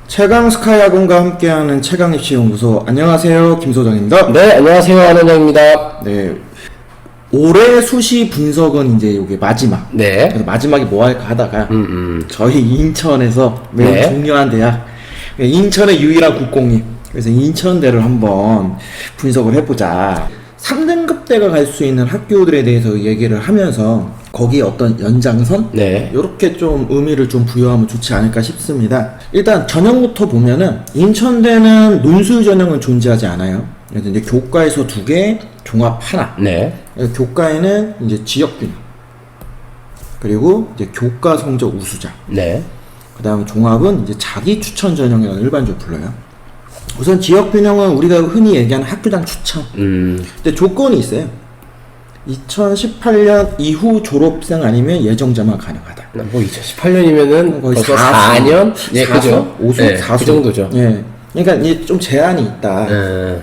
최강 스카이학원과 함께하는 최강입시연구소. 안녕하세요, 김소정입니다. 네, 안녕하세요, 안원장입니다. 네, 올해 수시 분석은 이제 이게 마지막. 네. 그래서 마지막에 뭐 할까 하다가 저희 인천에서 매우 네. 중요한 대학, 인천의 유일한 국공립, 그래서 인천대를 한번 분석을 해보자. 3등급대가 갈 수 있는 학교들에 대해서 얘기를 하면서 거기에 어떤 연장선? 네. 이렇게 좀 의미를 좀 부여하면 좋지 않을까 싶습니다. 일단 전형부터 보면은 인천대는 논술 전형은 존재하지 않아요. 그래서 이제 교과에서 2개, 종합 하나. 네. 교과에는 이제 지역균형, 그리고 이제 교과 성적 우수자. 네. 그 다음 종합은 이제 자기 추천 전형이라고 일반적으로 불러요. 우선 지역균형은 우리가 흔히 얘기하는 학교당 추천. 근데 조건이 있어요. 2018년 이후 졸업생 아니면 예정자만 가능하다. 뭐 2018년이면은 거의 벌써 4수. 4년? 네, 4수? 그죠. 5수? 네, 4수? 그 정도죠. 예. 그러니까 이제 좀 제한이 있다. 네.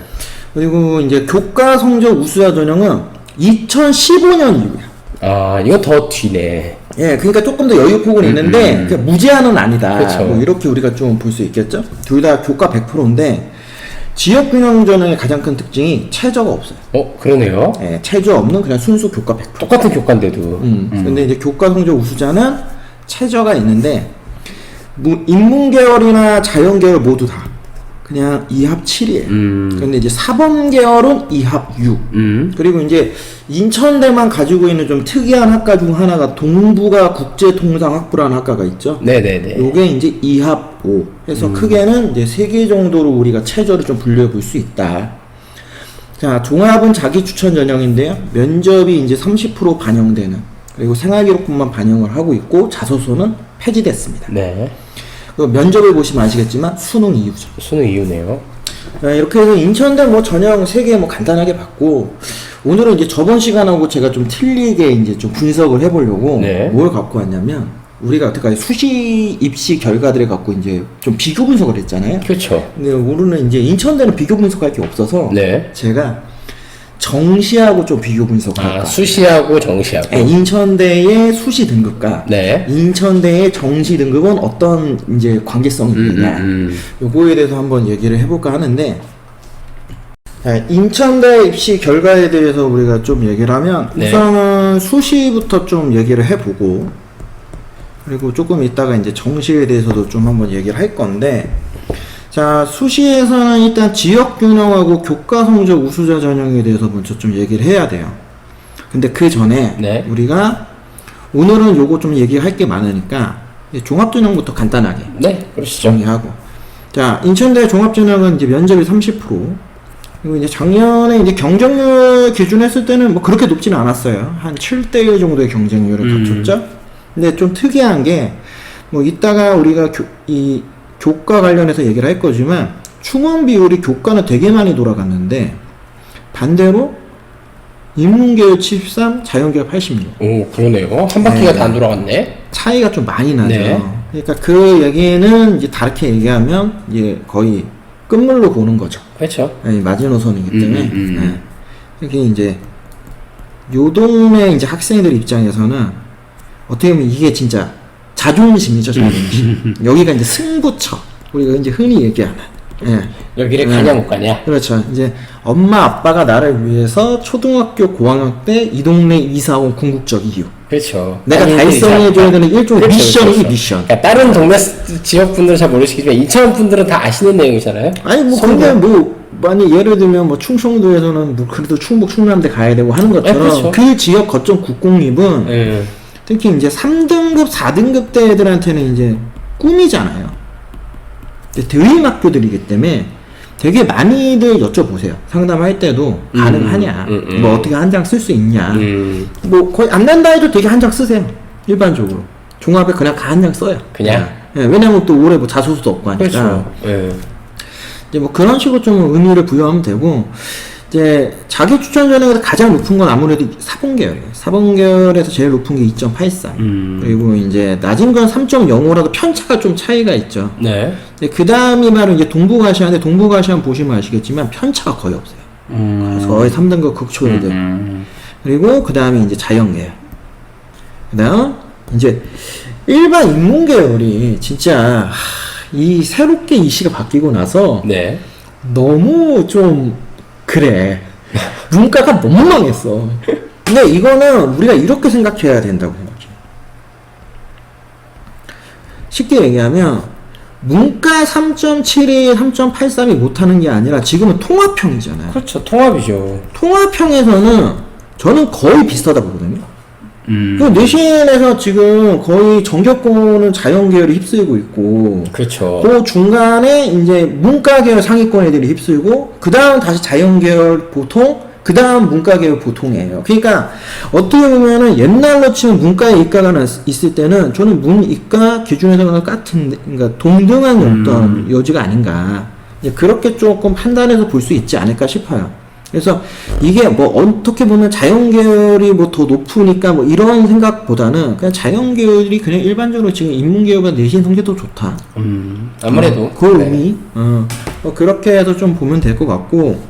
그리고 이제 교과 성적 우수자 전형은 2015년 이후야. 아, 이건 더 뒤네. 예, 그러니까 조금 더 여유 폭은 있는데 그러니까 무제한은 아니다. 그쵸. 뭐 이렇게 우리가 좀 볼 수 있겠죠. 둘 다 교과 100%인데 지역 균형 전형의 가장 큰 특징이 최저가 없어요. 그러네요. 예, 최저 없는 그냥 순수 교과 100%. 똑같은 교과인데도. 근데 이제 교과 성적 우수자는 최저가 있는데 인문 계열이나 자연 계열 모두 다 그냥 2합 7이에요. 근데 이제 사범 계열은 2합 6. 그리고 이제 인천대만 가지고 있는 좀 특이한 학과 중 하나가 동부가 국제통상학부라는 학과가 있죠. 네네네. 요게 이제 2합 5 해서 크게는 이제 3개 정도로 우리가 최저를 좀 분류해 볼 수 있다. 자, 종합은 자기 추천 전형인데요. 면접이 이제 30% 반영되는, 그리고 생활기록부만 반영을 하고 있고 자소서는 폐지됐습니다. 네. 그 면접을 보시면 아시겠지만 수능 이후죠. 수능 이후네요. 자, 이렇게 해서 인천대 뭐 전형 3개 뭐 간단하게 봤고, 오늘은 이제 저번 시간하고 제가 좀 틀리게 이제 좀 분석을 해보려고 네. 뭘 갖고 왔냐면, 우리가 여태까지 수시 입시 결과들을 갖고 이제 좀 비교 분석을 했잖아요. 그렇죠. 근데 오늘은 이제 인천대는 비교 분석할 게 없어서 네. 제가 정시하고 좀 비교 분석할까. 수시하고 정시하고. 네, 인천대의 수시 등급과 네. 인천대의 정시 등급은 어떤 이제 관계성이 있느냐, 요거에 대해서 한번 얘기를 해볼까 하는데, 자, 인천대 입시 결과에 대해서 우리가 좀 얘기를 하면 네. 우선은 수시부터 좀 얘기를 해보고, 그리고 조금 이따가 이제 정시에 대해서도 좀 한번 얘기를 할 건데, 자, 수시에서는 일단 지역 균형하고 교과 성적 우수자 전형에 대해서 먼저 좀 얘기를 해야 돼요. 근데 그 전에 네. 우리가 오늘은 요거 좀 얘기할 게 많으니까 종합 전형부터 간단하게 네, 그러시죠. 정리하고. 자, 인천대 종합 전형은 이제 면접이 30%. 그리고 이제 작년에 이제 경쟁률 기준 했을 때는 뭐 그렇게 높지는 않았어요. 한 7대1 정도의 경쟁률을 갖췄죠. 근데 좀 특이한 게, 뭐 이따가 우리가 이 교과 관련해서 얘기를 할 거지만 충원 비율이 교과는 되게 많이 돌아갔는데 반대로 인문계열 73, 자연계열 86. 오, 그러네요. 한 바퀴가 네. 다 안 돌아갔네. 차이가 좀 많이 나죠. 네. 그러니까 그 얘기는 이제 다르게 얘기하면 이제 거의 끝물로 보는 거죠. 그렇죠. 네, 마지노선이기 때문에. 음. 네. 이게 이제 요 동네 이제 학생들 입장에서는 어떻게 보면 이게 진짜 자존심이죠, 자존심. 여기가 이제 승부처. 우리가 이제 흔히 얘기하는. 예. 여기를 가냐 못 가냐. 그렇죠. 이제 엄마 아빠가 나를 위해서 초등학교 고학년 때 이 동네 이사 온 궁극적 이유. 그렇죠. 내가 달성해줘야 되는 일종의 그렇죠, 미션이 그렇죠. 미션. 그러니까 다른 동네 지역 분들은 잘 모르시겠지만 인천 분들은 다 아시는 내용이잖아요. 아니 뭐 근데 뭐 만약 예를 들면 뭐 충청도에서는 뭐 그래도 충북 충남대 가야 되고 하는 것처럼 그렇죠. 그 지역 거점 국공립은 예. 특히 이제 3등급, 4등급 대 애들한테는 이제 꿈이잖아요. 드림 학교들이기 때문에 되게 많이들 여쭤보세요. 상담할 때도 가능하냐, 뭐 어떻게 한 장 쓸 수 있냐, 뭐 거의 안 난다 해도 되게 한 장 쓰세요. 일반적으로 종합에 그냥 한 장 써요. 그냥. 예, 왜냐면 또 올해 뭐 자소서도 없고 하니까. 그렇죠. 예. 이제 뭐 그런 식으로 좀 의미를 부여하면 되고, 이제 자기 추천 전형에서 가장 높은 건 아무래도 사범계열이에요. 사범계열에서 제일 높은 게 2.84. 그리고 이제 낮은 건 3.05라도 편차가 좀 차이가 있죠. 네. 그 다음이 바로 이제 동부가시아인데, 동부가시아 보시면 아시겠지만 편차가 거의 없어요. 그래서 거의 3등급 극초애들. 그리고 그 다음에 이제 자연계열. 그 다음 이제 일반 인문계열이 진짜 이 새롭게 이 시가 바뀌고 나서 네. 너무 좀 그래. 문과가 너무 망했어. 근데 이거는 우리가 이렇게 생각해야 된다고 생각해. 쉽게 얘기하면 문과 3.72, 3.83이 못하는 게 아니라 지금은 통합형이잖아요. 그렇죠. 통합이죠. 통합형에서는 저는 거의 비슷하다 보거든요. 그 내신에서 지금 거의 정규권은 자연계열이 휩쓸고 있고, 그렇죠. 그 중간에 이제 문과계열 상위권 애들이 휩쓸고, 그 다음 다시 자연계열 보통, 그 다음 문과계열 보통이에요. 그러니까 어떻게 보면은 옛날로 치면 문과에 이과가 있을 때는 저는 문이과 기준에서는 같은, 그러니까 동등한 어떤 여지가 아닌가. 이제 그렇게 조금 판단해서 볼 수 있지 않을까 싶어요. 그래서 이게 뭐 어떻게 보면 자연계열이 뭐 더 높으니까 뭐 이런 생각보다는 그냥 자연계열이 그냥 일반적으로 지금 인문계열보다 내신 성적도 좋다. 아무래도. 그 의미. 그렇게 해서 좀 보면 될 것 같고,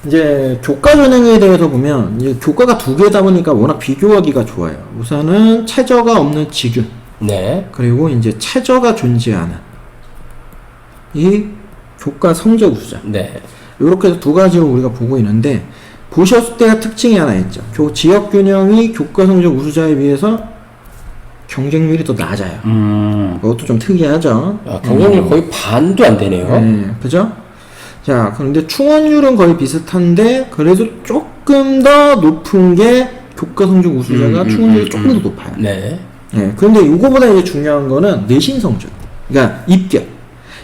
이제 교과 전형에 대해서 보면 이제 교과가 두 개다 보니까 워낙 비교하기가 좋아요. 우선은 최저가 없는 직윤. 네. 그리고 이제 최저가 존재하는 이 교과 성적 우수자. 네. 이렇게 해서 두 가지로 우리가 보고 있는데, 보셨을 때가 특징이 하나 있죠. 지역 균형이 교과 성적 우수자에 비해서 경쟁률이 더 낮아요. 그것도 좀 특이하죠. 경쟁률 거의 반도 안 되네요. 네, 그죠? 자, 그런데 충원율은 거의 비슷한데, 그래도 조금 더 높은 게 교과 성적 우수자가 충원율이 조금 더 높아요. 네. 네, 그런데 이거보다 이제 중요한 거는 내신 성적. 그러니까 입결.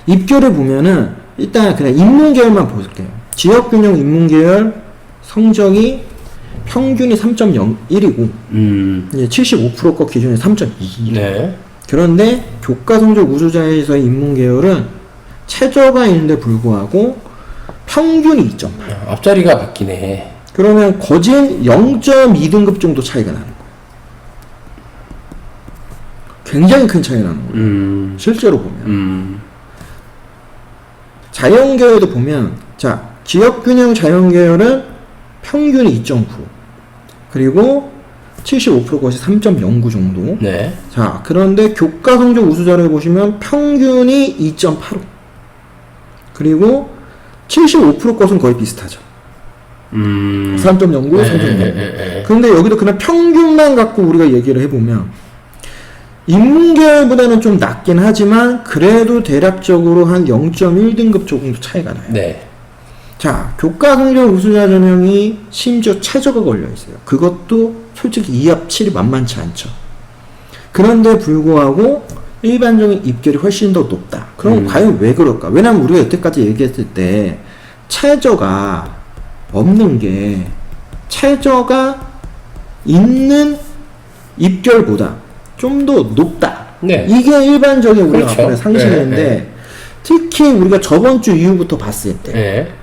입결을 보면은 일단 그냥 인문계열만 볼게요. 지역균형 인문계열 성적이 평균이 3.01이고 이제 75%거 기준이 3.2. 네. 그런데 교과 성적 우수자에서의 인문계열은 최저가 있는데 불구하고 평균이 2.8. 앞자리가 바뀌네. 그러면 거진 0.2등급 정도 차이가 나는 거예요. 굉장히 큰 차이가 나는 거예요. 실제로 보면. 자연계열도 보면, 자, 지역균형 자연계열은 평균이 2.9. 그리고 75% 것이 3.09 정도. 네. 자, 그런데 교과 성적 우수자를 보시면 평균이 2.85. 그리고 75% 것은 거의 비슷하죠. 3.09, 3.09. 그런데 여기도 그냥 평균만 갖고 우리가 얘기를 해보면, 인문계열보다는 좀 낮긴 하지만 그래도 대략적으로 한 0.1등급 정도 차이가 나요. 네. 자, 교과 성적 우수자 전형이 심지어 최저가 걸려 있어요. 그것도 솔직히 2합 7이 만만치 않죠. 그런데 불구하고 일반적인 입결이 훨씬 더 높다. 그럼 과연 왜 그럴까? 왜냐면 우리가 여태까지 얘기했을 때 최저가 없는 게 최저가 있는 입결보다 좀 더 높다. 네. 이게 일반적인 우리가 그렇죠. 앞으로 상식인데, 네. 특히 우리가 저번 주 이후부터 봤을 때 네.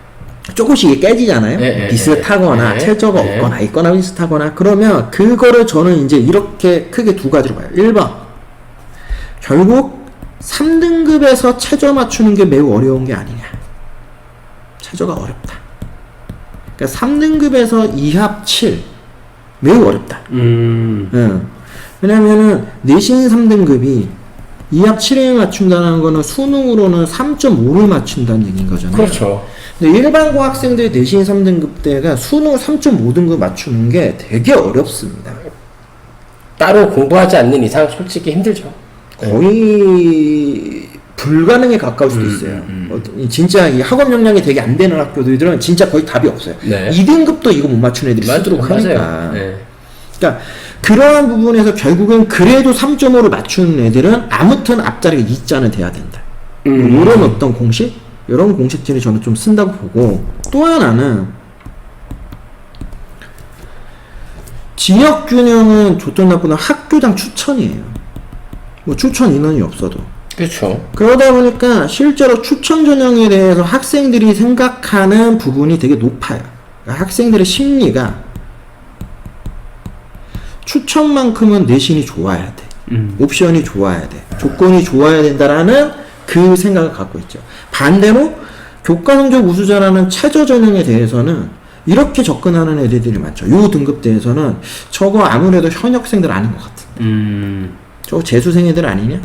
조금씩 이게 깨지잖아요. 네. 비슷하거나 네. 최저가 네. 없거나 있거나 비슷하거나. 그러면 그거를 저는 이제 이렇게 크게 두 가지로 봐요. 1번, 결국 3등급에서 최저 맞추는 게 매우 어려운 게 아니냐. 최저가 어렵다. 그러니까 3등급에서 2합 7 매우 어렵다. 왜냐면은 내신 3등급이 2합 7에 맞춘다는 거는 수능으로는 3.5를 맞춘다는 얘기인 거잖아요. 그렇죠. 근데 일반고 학생들 내신 3등급 때가 수능 3.5등급 맞추는 게 되게 어렵습니다. 따로 공부하지 않는 이상 솔직히 힘들죠. 거의 불가능에 가까울 수도 있어요. 진짜 이 학업 역량이 되게 안 되는 학교들은 진짜 거의 답이 없어요. 네. 2등급도 이거 못 맞추는 애들이 수두룩 하니까. 맞아요. 네. 그러니까 그러한 부분에서 결국은 그래도 3.5를 맞추는 애들은 아무튼 앞자리가 2자는 돼야 된다. 이런 어떤 공식? 이런 공식들이 저는 좀 쓴다고 보고, 또 하나는 지역균형은 좋든 나쁘든 학교당 추천이에요. 뭐 추천 인원이 없어도. 그렇죠. 그러다 보니까 실제로 추천 전형에 대해서 학생들이 생각하는 부분이 되게 높아요. 그러니까 학생들의 심리가 추천만큼은 내신이 좋아야 돼. 옵션이 좋아야 돼. 조건이 좋아야 된다라는 그 생각을 갖고 있죠. 반대로 교과 성적 우수자라는 최저 전형에 대해서는 이렇게 접근하는 애들이 많죠. 요 등급대에서는 저거 아무래도 현역생들 아닌 것 같은데. 저거 재수생 애들 아니냐?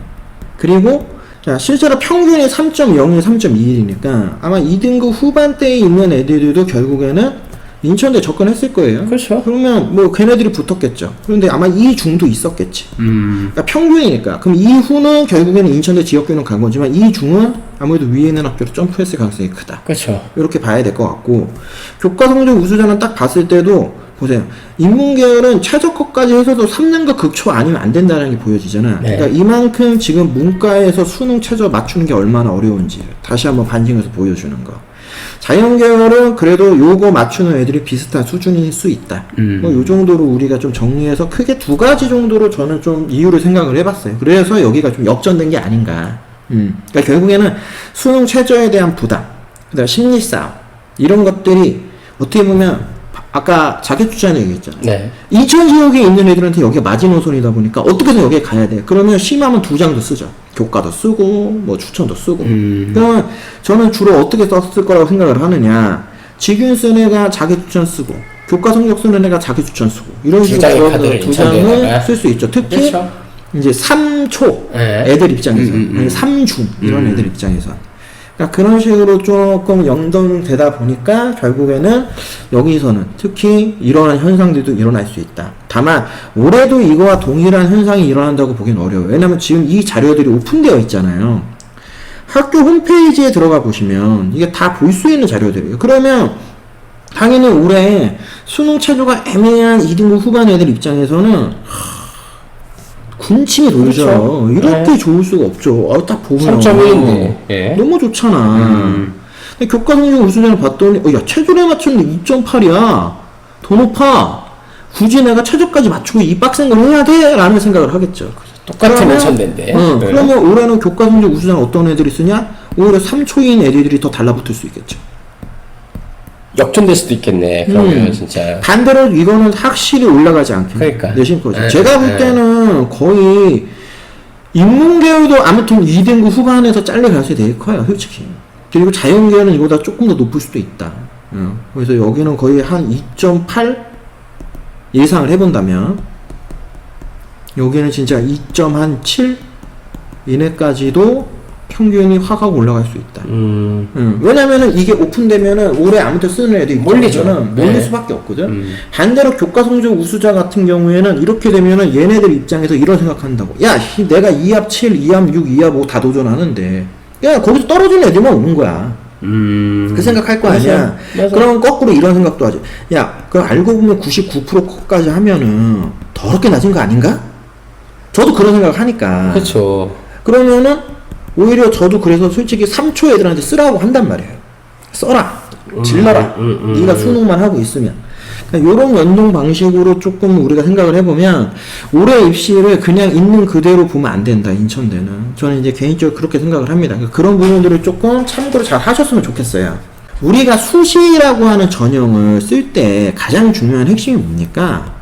그리고 자, 실제로 평균이 3.01, 3.21이니까 아마 2등급 후반대에 있는 애들도 결국에는 인천대 접근했을 거예요. 그렇죠. 그러면 뭐 걔네들이 붙었겠죠. 그런데 아마 이 중도 있었겠지. 그러니까 평균이니까. 그럼 이후는 결국에는 인천대 지역교는 간 거지만 이 중은 아무래도 위에 있는 학교로 점프했을 가능성이 크다. 그렇죠. 이렇게 봐야 될 것 같고, 교과 성적 우수자는 딱 봤을 때도 보세요. 인문계열은 최저컷까지 해서도 3년급 극초 아니면 안 된다는 게 보여지잖아. 네. 그러니까 이만큼 지금 문과에서 수능 최저 맞추는 게 얼마나 어려운지 다시 한번 반증해서 보여주는 거. 자연계열은 그래도 요거 맞추는 애들이 비슷한 수준일 수 있다. 뭐 요 정도로 우리가 좀 정리해서 크게 두 가지 정도로 저는 좀 이유를 생각을 해봤어요. 그래서 여기가 좀 역전된 게 아닌가. 그러니까 결국에는 수능 최저에 대한 부담, 그다음 심리 싸움 이런 것들이 어떻게 보면 아까 자기 추천 얘기했잖아요. 네. 인천 지역에 있는 애들한테 여기가 마지노선이다 보니까 어떻게든 여기에 가야 돼. 그러면 심하면 2장도 쓰죠. 교과도 쓰고 뭐 추천도 쓰고. 그러면 저는 주로 어떻게 썼을 거라고 생각을 하느냐. 직윤 쓴 애가 자기 추천 쓰고 교과 성적 쓰는 애가 자기 추천 쓰고 이런 식으로 두 장을 쓸 수 있죠. 특히 그렇죠. 이제 3초 네. 애들 입장에서 아니 3중 이런 애들 입장에서 그러니까 그런 식으로 조금 연동되다 보니까 결국에는 여기서는 특히 이러한 현상들도 일어날 수 있다. 다만 올해도 이거와 동일한 현상이 일어난다고 보기는 어려워요. 왜냐면 지금 이 자료들이 오픈되어 있잖아요. 학교 홈페이지에 들어가 보시면 이게 다 볼 수 있는 자료들이에요. 그러면 당연히 올해 수능 체조가 애매한 2등급 후반 애들 입장에서는 군침이 돌죠. 그렇죠. 이렇게 네. 좋을 수가 없죠. 딱 보면 3.1인데 예. 너무 좋잖아. 근데 교과 성적 우수자를 봤더니 야 최저에 맞췄는데 2.8이야. 더 높아. 굳이 내가 최저까지 맞추고 이 빡센 걸 해야 돼? 라는 생각을 하겠죠. 똑같은 인천대인데. 네. 그러면 올해는 교과 성적 우수자는 어떤 애들이 쓰냐? 오히려 3초인 애들이 더 달라붙을 수 있겠죠. 역전될 수도 있겠네. 그러면 진짜. 반대로 이거는 확실히 올라가지 않게 그러니까. 내신 거죠. 네, 제가 볼 네. 때는 거의 인문계열도 아무튼 2등급 후반에서 잘릴 가능성이 되게 커요, 솔직히. 그리고 자연계열은 이보다 조금 더 높을 수도 있다. 그래서 여기는 거의 한 2.8 예상을 해본다면 여기는 진짜 2.7 이내까지도 평균이 확 하고 올라갈 수 있다. 왜냐면은 이게 오픈되면은 올해 아무튼 쓰는 애들 입장에서는 몰릴 네. 수밖에 없거든. 반대로 교과 성적 우수자 같은 경우에는 이렇게 되면은 얘네들 입장에서 이런 생각한다고. 야, 내가 2합 7, 2합 6, 2합 5 다 도전하는데, 야, 거기서 떨어지는 애들만 오는 거야. 그 생각할 거 아니야. 맞아. 그럼 거꾸로 이런 생각도 하지. 야, 그럼 알고 보면 99%까지 하면은 더럽게 낮은 거 아닌가? 저도 그런 생각을 하니까. 그렇죠. 그러면은 오히려 저도 그래서 솔직히 3초 애들한테 쓰라고 한단 말이에요. 써라. 질러라. 네가 수능만 하고 있으면. 그러니까 이런 연동 방식으로 조금 우리가 생각을 해보면 올해 입시를 그냥 있는 그대로 보면 안 된다. 인천대는. 저는 이제 개인적으로 그렇게 생각을 합니다. 그러니까 그런 부분들을 조금 참고를 잘 하셨으면 좋겠어요. 우리가 수시라고 하는 전형을 쓸 때 가장 중요한 핵심이 뭡니까?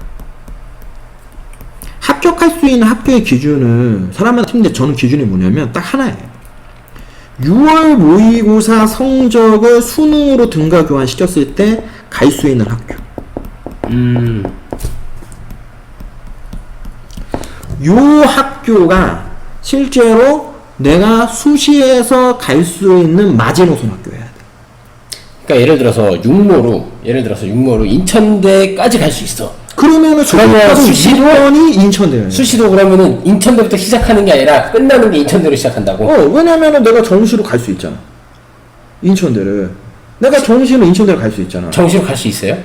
합격할 수 있는 학교의 기준을 사람마다 틀린데 저는 기준이 뭐냐면 딱 하나예요. 6월 모의고사 성적을 수능으로 등가 교환시켰을 때 갈 수 있는 학교. 요 학교가 실제로 내가 수시에서 갈 수 있는 마지노선 학교여야 돼. 그러니까 예를 들어서 육모로 인천대까지 갈 수 있어. 그러면은 그러면 수시로 2번이 인천대예요. 수시도 그러면은 인천대부터 시작하는 게 아니라 끝나는 게 인천대로 시작한다고? 왜냐면은 내가 정시로 갈 수 있잖아. 인천대를. 내가 정시로 인천대를 갈 수 있잖아. 정시로 갈 수 있어요?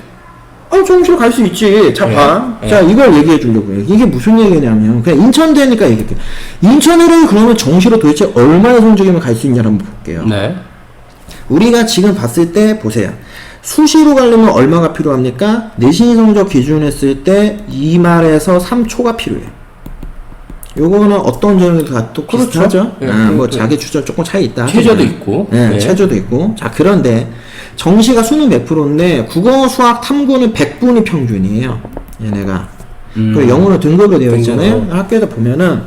정시로 갈 수 있지. 자, 봐. 자, 이걸 얘기해 주려고 해. 이게 무슨 얘기냐면, 그냥 인천대니까 얘기할게. 인천대를 그러면 정시로 도대체 얼마의 성적이면 갈 수 있냐를 한번 볼게요. 네. 우리가 지금 봤을 때, 보세요. 수시로 가려면 얼마가 필요합니까? 내신 성적 기준했을 때 2말에서 3초가 필요해. 요거는 어떤 전형에도 다 또 그렇죠. 비슷하죠? 예, 뭐 자기 추천 조금 차이 있다. 최저도 있고. 네, 네. 최저도 있고. 자, 그런데 정시가 수능 100%인데 국어, 수학, 탐구는 100분이 평균이에요. 얘네가. 그리고 영어는 등급으로 되어 있잖아요. 학교에서 보면은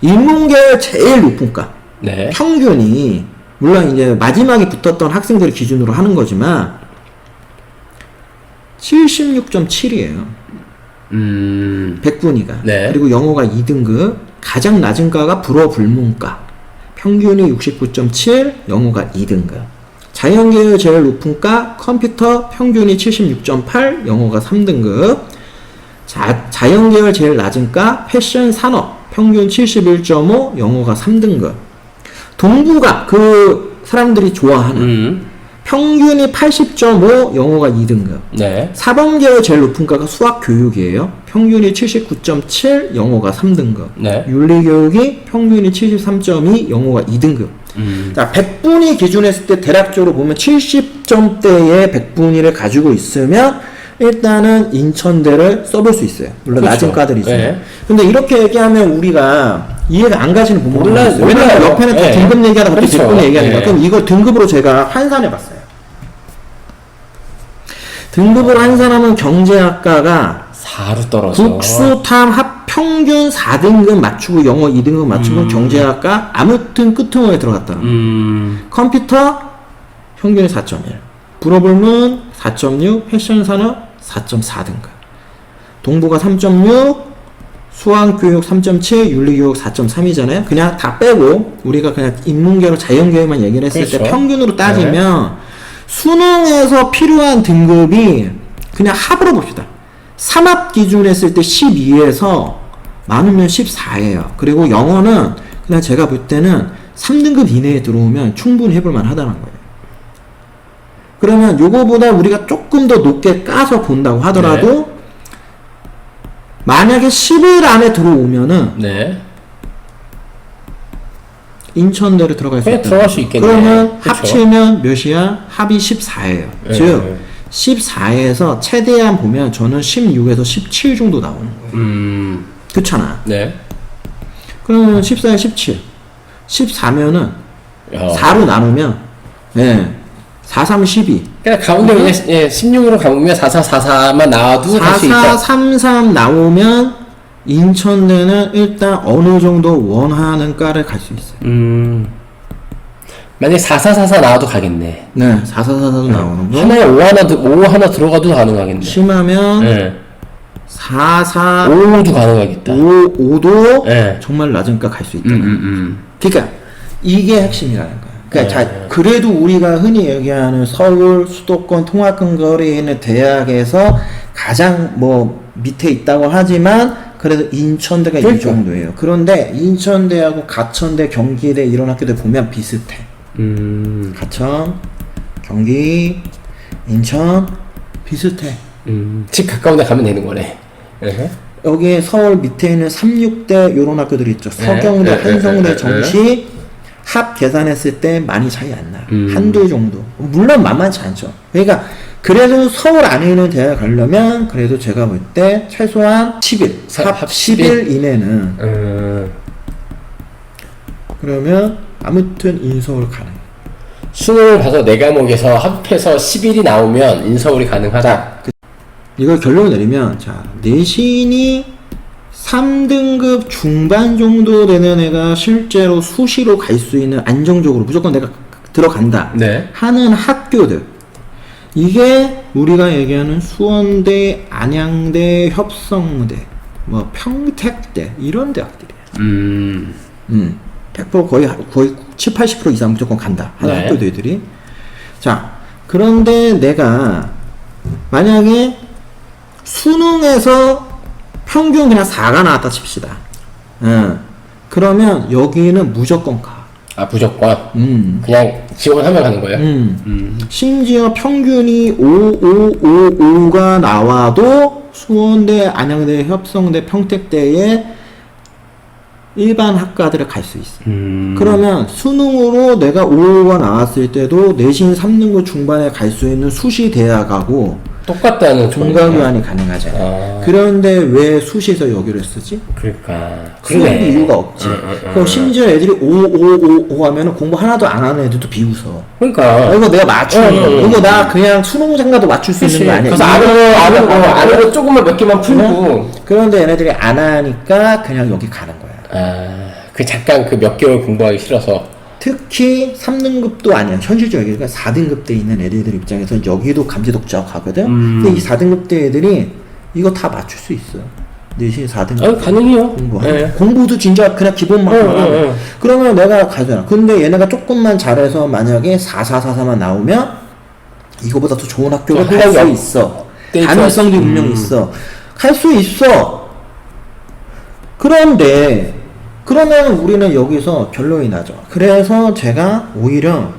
인문계 제일 높은 과. 네. 평균이 물론 이제 마지막에 붙었던 학생들을 기준으로 하는 거지만 76.7이에요. 100분위가. 네. 그리고 영어가 2등급, 가장 낮은 과가 불어 불문과 평균이 69.7, 영어가 2등급. 자연계열 제일 높은 과 컴퓨터 평균이 76.8, 영어가 3등급. 자연계열 제일 낮은 과 패션 산업 평균 71.5, 영어가 3등급. 동부가 그 사람들이 좋아하는 평균이 80.5, 영어가 2등급. 네. 사범계열 제일 높은 과가 수학교육이에요. 평균이 79.7, 영어가 3등급. 네. 윤리교육이 평균이 73.2, 영어가 2등급. 자, 100분위 기준했을 때 대략적으로 보면 70점대의 100분위를 가지고 있으면 일단은 인천대를 써볼 수 있어요. 물론 그렇죠. 낮은 과들이죠. 네. 근데 이렇게 얘기하면 우리가 이해가 안 가시는 부분이 몰라요. 있어요. 왜냐면 옆에는 다 네. 등급 얘기하다 갑자기 그렇죠. 100분 얘기하니까. 네. 그럼 이걸 등급으로 제가 환산해 봤어요. 등급을 환산하면 경제학과가 4로 떨어져. 국수탐 합 평균 4등급 맞추고 영어 2등급 맞추면 경제학과 아무튼 끄트머리에 들어갔다. 컴퓨터 평균이 4.1, 불어불문 4.6, 패션산업 4.4등급, 동부가 3.6, 수학교육 3.7, 윤리교육 4.3이잖아요. 그냥 다 빼고 우리가 그냥 인문계로 자연계열만 얘기를 했을 그렇죠. 때 평균으로 따지면 수능에서 필요한 등급이 그냥 합으로 봅시다. 3합 기준 했을 때 12에서 많으면 14예요. 그리고 영어는 그냥 제가 볼 때는 3등급 이내에 들어오면 충분히 해볼만 하다는 거예요. 그러면 요거보다 우리가 조금 더 높게 까서 본다고 하더라도 네. 만약에 10일 안에 들어오면은 네. 인천대로 들어갈 수 그냥 있다. 들어갈 수 있겠네. 그러면 그쵸. 합치면 몇이야? 합이 14예요. 네. 즉 14에서 최대한 보면 저는 16에서 17 정도 나오는 거예요. 그렇잖아. 네. 그러면 14에 17. 14면은 4로 나누면 예. 4, 3, 12. 그냥 가운데 그냥 16으로 가보면 4444만 나와도 갈 수 4, 있다. 4, 3, 3 나오면 인천대는 일단 어느 정도 원하는 과를 갈 수 있어요. 만약에 4444 나와도 가겠네. 네, 4, 4, 4, 4도 나오는 거. 하나에 5 하나 들어가도 가능하겠네. 심하면 네. 4, 4, 5도 가능하겠다. 5도 네. 정말 낮은 과 갈 수 있다. 그러니까 이게 핵심이라는 거야. 그러니까 자, 그래도 우리가 흔히 얘기하는 서울 수도권 통합근 거리에 있는 대학에서 가장 뭐 밑에 있다고 하지만 그래도 인천대가 이 그러니까. 정도예요. 그런데 인천대하고 가천대, 경기대 이런 학교들 보면 비슷해. 가천, 경기, 인천 비슷해. 집 가까운 데 가면 되는 거네. 여기 서울 밑에 있는 36대 요런 학교들이 있죠. 서경대, 네, 한성대, 네, 정시 합 계산했을 때 많이 차이 안 나요. 한두 정도. 물론 만만치 않죠. 그러니까 그래도 서울 안에 있는 대학 가려면 그래도 제가 볼 때 최소한 10일, 합 10일 이내는 그러면 아무튼 인서울 가능. 수능을 봐서 내 과목에서 합해서 11이 나오면 인서울이 가능하다. 이걸 결론을 내리면 자, 내신이 3등급 중반 정도 되는 애가 실제로 수시로 갈 수 있는 안정적으로 무조건 내가 들어간다 네. 하는 학교들, 이게 우리가 얘기하는 수원대, 안양대, 협성대, 뭐 평택대 이런 대학들이에요. 100% 거의 7, 80% 이상 무조건 간다 하는 네. 학교들이. 자, 그런데 내가 만약에 수능에서 평균 그냥 4가 나왔다 칩시다. 그러면 여기는 무조건 가. 아, 무조건? 그냥 지원하면 가는 거예요? 심지어 평균이 5555가 나와도 수원대, 안양대, 협성대, 평택대에 일반 학과들을 갈 수 있어. 그러면 수능으로 내가 55가 나왔을 때도 내신 3등급 중반에 갈 수 있는 수시 대학하고 똑같다는 종가교환이 가능하잖아요. 그런데 왜 수시에서 여기를 쓰지? 그러니까. 그럴 이유가 없지. 그럼 심지어 애들이 5555 하면은 공부 하나도 안 하는 애들도 비웃어. 그러니까. 이거 내가 맞추는 거. 이거 나 그냥 수능 장가도 맞출 수 있는 거 아니야? 그래서 아래로 조금만 몇 개만 풀고. 그런데 얘네들이 안 하니까 그냥 여기 가는 거야. 그 잠깐 그 몇 개월 공부하기 싫어서. 특히 3등급도 아니야. 현실적으로 그러니까 4등급 대 있는 애들 입장에서는 여기도 감지독자가 가거든. 근데 이 4등급 대 애들이 이거 다 맞출 수 있어. 내신 4등급 가능해요. 공부도 진짜 그냥 기본만 그러면 내가 가잖아. 근데 얘네가 조금만 잘해서 만약에 4444만 나오면 이거보다 더 좋은 학교를 갈 수 있어. 가능성도 분명히 있어. 갈 수 있어. 그런데 그러면 우리는 여기서 결론이 나죠. 그래서 제가 오히려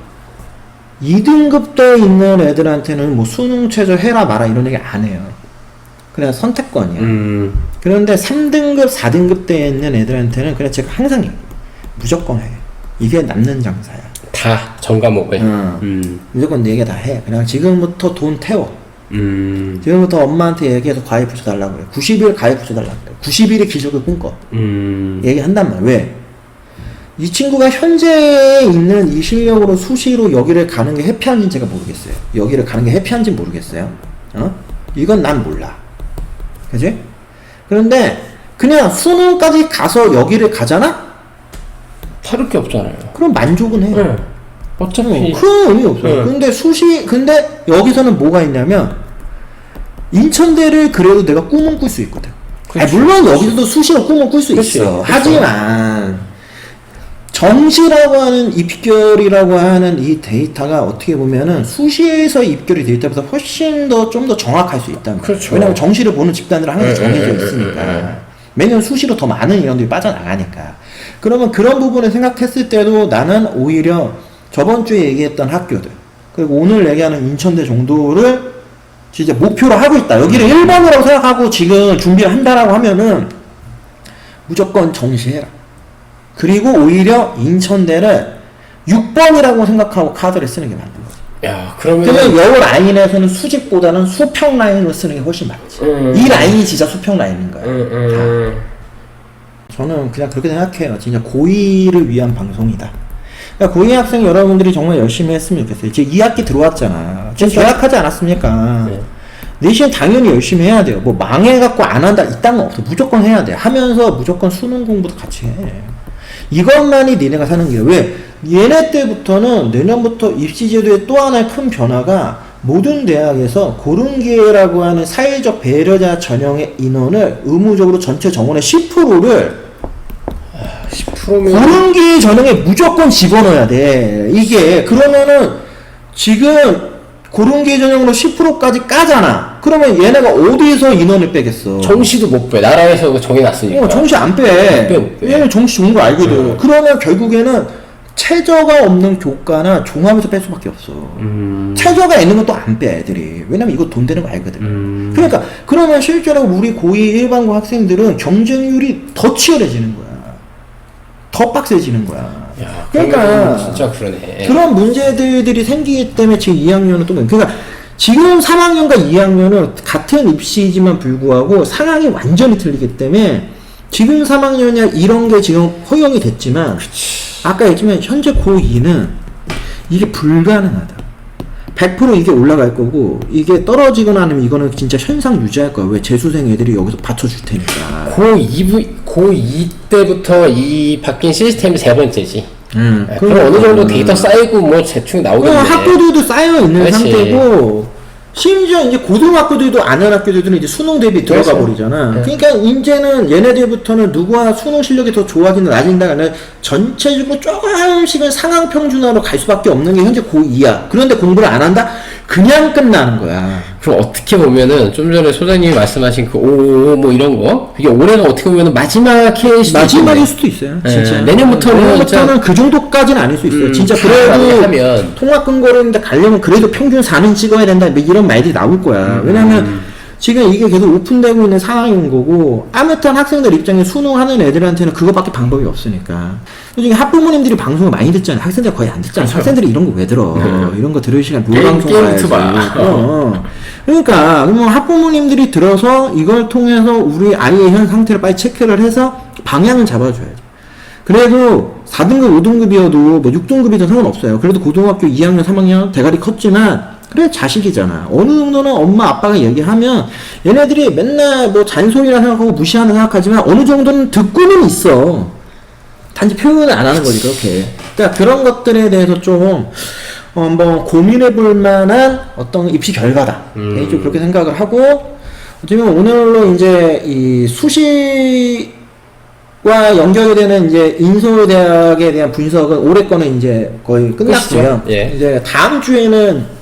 2등급 때 있는 애들한테는 뭐 수능 최저 해라 마라 이런 얘기 안 해요. 그냥 선택권이야. 그런데 3등급, 4등급 때 있는 애들한테는 그냥 제가 항상 얘기해요. 무조건 해. 이게 남는 장사야. 다 전과목을. 무조건 4개 다 해. 그냥 지금부터 돈 태워. 지금부터 엄마한테 얘기해서 과외 붙여달라고 그래. 90일 과외 붙여달라고 그래. 90일의 기적을 꿈꿔. 얘기한단 말이야. 왜? 이 친구가 현재 있는 이 실력으로 수시로 여기를 가는 게 해피한지는 제가 모르겠어요. 여기를 가는 게 해피한지는 모르겠어요. 이건 난 몰라. 그지? 그런데 그냥 수능까지 가서 여기를 가잖아? 다를 게 없잖아요. 그럼 만족은 해요. 어차피 큰 의미 없어요. 근데 여기서는 뭐가 있냐면 인천대를 그래도 내가 꿈은 꿀 수 있거든. 물론 여기서도 수시로 꿈은 꿀 수 있어. 하지만 정시라고 하는 입결이라고 하는 이 데이터가 어떻게 보면은 수시에서 입결이 데이터보다 훨씬 더 좀 더 정확할 수 있다는 거예요. 왜냐면 정시를 보는 집단들은 항상 정해져 있으니까. 매년 수시로 더 많은 인원들이 빠져나가니까. 그러면 그런 부분을 생각했을 때도 나는 오히려 저번 주에 얘기했던 학교들, 그리고 오늘 얘기하는 인천대 정도를 진짜 목표로 하고 있다. 여기를 1번이라고 생각하고 지금 준비를 한다라고 하면은 무조건 정시해라. 그리고 오히려 인천대를 6번이라고 생각하고 카드를 쓰는 게 맞는 거지. 야, 그러면 여 라인에서는 수직보다는 수평 라인으로 쓰는 게 훨씬 맞지. 이 라인이 진짜 수평 라인인 거야. 저는 그냥 그렇게 생각해요. 진짜 고2를 위한 방송이다. 그러니까 고2 학생 여러분들이 정말 열심히 했으면 좋겠어요. 지금 2학기 들어왔잖아. 지금 계약하지 않았습니까? 내신 당연히 열심히 해야 돼요. 뭐 망해갖고 안 한다 이딴 건 없어. 무조건 해야 돼. 하면서 무조건 수능 공부도 같이 해. 이것만이 니네가 사는 길이야. 왜? 얘네 때부터는 내년부터 입시제도의 또 하나의 큰 변화가 모든 대학에서 고른기회라고 하는 사회적 배려자 전형의 인원을 의무적으로 전체 정원의 10%를 10%면 고른기회 전형에 무조건 집어넣어야 돼. 이게 그러면은 지금 고른기회 전형으로 10%까지 까잖아. 그러면 얘네가 어디서 인원을 빼겠어? 정시도 못 빼. 나라에서 정해놨으니까. 정시 안 빼. 못 빼. 얘는 정시 좋은 거 알거든. 그러면 결국에는 최저가 없는 교과나 종합에서 뺄 수밖에 없어. 최저가 있는 건 또 안 빼, 애들이. 왜냐면 이거 돈 되는 거 알거든. 그러니까, 그러면 실제로 우리 고2 일반고 학생들은 경쟁률이 더 치열해지는 거야. 더 빡세지는 거야. 야, 그러니까, 진짜 그러네. 그런 문제들이 생기기 때문에 지금 2학년은 또, 그러니까, 지금 3학년과 2학년은 같은 입시지만 불구하고 상황이 완전히 틀리기 때문에 지금 3학년이야 이런 게 지금 허용이 됐지만 아까 얘기했지만 현재 고2는 이게 불가능하다. 100% 이게 올라갈 거고 이게 떨어지거나 하면 이거는 진짜 현상 유지할 거야. 왜 재수생 애들이 여기서 받쳐줄 테니까. 고2 때부터 이 바뀐 시스템이 세 번째지. 그럼 그러니까. 어느 정도 데이터 쌓이고 뭐 대충 나오겠네. 학교들도 쌓여 있는 그렇지. 상태고 심지어 이제 고등학교들도 아는 학교들은 이제 수능 대비 들어가 그렇죠. 버리잖아. 그러니까 이제는 얘네들부터는 누구와 수능 실력이 더 좋아지는 낮은다가 아니라 전체적으로 조금씩은 상향 평준화로 갈 수밖에 없는 게 현재 고2야. 그런데 공부를 안 한다? 그냥 끝나는 거야. 그럼 어떻게 보면은 좀 전에 소장님이 말씀하신 그 오 뭐 이런 거 그게 올해가 어떻게 보면은 마지막일 수도 마지막일 수도 있어요. 진짜. 내년부터는 그 정도까지는 아닐 수 있어요. 진짜 그래도 하면 통합 근거리인데 가려면 그래도 평균 4는 찍어야 된다. 뭐 이런 말들이 나올 거야. 왜냐면 지금 이게 계속 오픈되고 있는 상황인 거고 아무튼 학생들 입장에 수능하는 애들한테는 그거밖에 방법이 없으니까. 요즘에 학부모님들이 방송을 많이 듣잖아요. 학생들 거의 안 듣잖아요. 그렇죠. 학생들이 이런 거 왜 들어? 이런 거 들을 시간 노방송 게임 가야지. 유튜버. 그러니까 그러면 학부모님들이 들어서 이걸 통해서 우리 아이의 현 상태를 빨리 체크를 해서 방향을 잡아줘야죠. 그래도 4등급, 5등급이어도 뭐 6등급이든 상관없어요. 그래도 고등학교 2학년, 3학년 대가리 컸지만 그래 자식이잖아. 어느 정도는 엄마 아빠가 얘기하면 얘네들이 맨날 뭐 잔소리라 생각하고 무시하는 생각하지만 어느 정도는 듣고는 있어. 단지 표현을 안 하는 거지 그렇게. 그러니까 그런 것들에 대해서 좀 한번 고민해 볼 만한 어떤 입시 결과다. 좀 그렇게 생각을 하고 어떻게 보면 오늘로 이제 이 수시와 연결이 되는 이제 인서울대학에 대한 분석은 올해 거는 이제 거의 끝났고요. 예. 이제 다음 주에는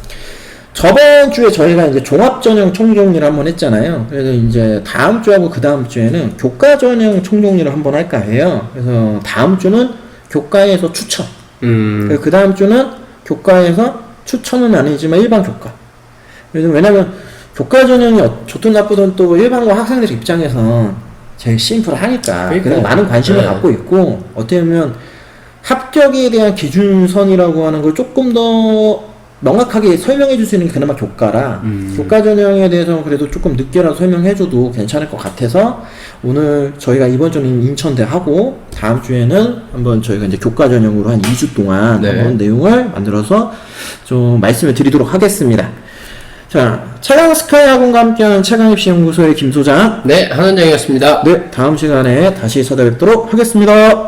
저번 주에 저희가 이제 종합전형 총정리를 한번 했잖아요. 그래서 이제 다음 주하고 그 다음 주에는 교과전형 총정리를 한번 할까 해요. 그래서 다음 주는 교과에서 추천. 그리고 그 다음 주는 교과에서 추천은 아니지만 일반 교과. 그래서 왜냐면 교과전형이 좋든 나쁘든 또 일반고 학생들 입장에서 제일 심플하니까. 그래서 많은 관심을 갖고 있고, 어떻게 보면 합격에 대한 기준선이라고 하는 걸 조금 더 명확하게 설명해 줄 수 있는 게 그나마 교과라 교과 전형에 대해서 그래도 조금 늦게라도 설명해 줘도 괜찮을 것 같아서 오늘 저희가 이번 주는 인천대 하고 다음 주에는 한번 저희가 이제 교과 전형으로 한 2주 동안 네. 한번 내용을 만들어서 좀 말씀을 드리도록 하겠습니다. 자, 최강 스카이 학원과 함께하는 최강 입시 연구소의 김소장. 네, 한원장이었습니다. 네, 다음 시간에 다시 찾아뵙도록 하겠습니다.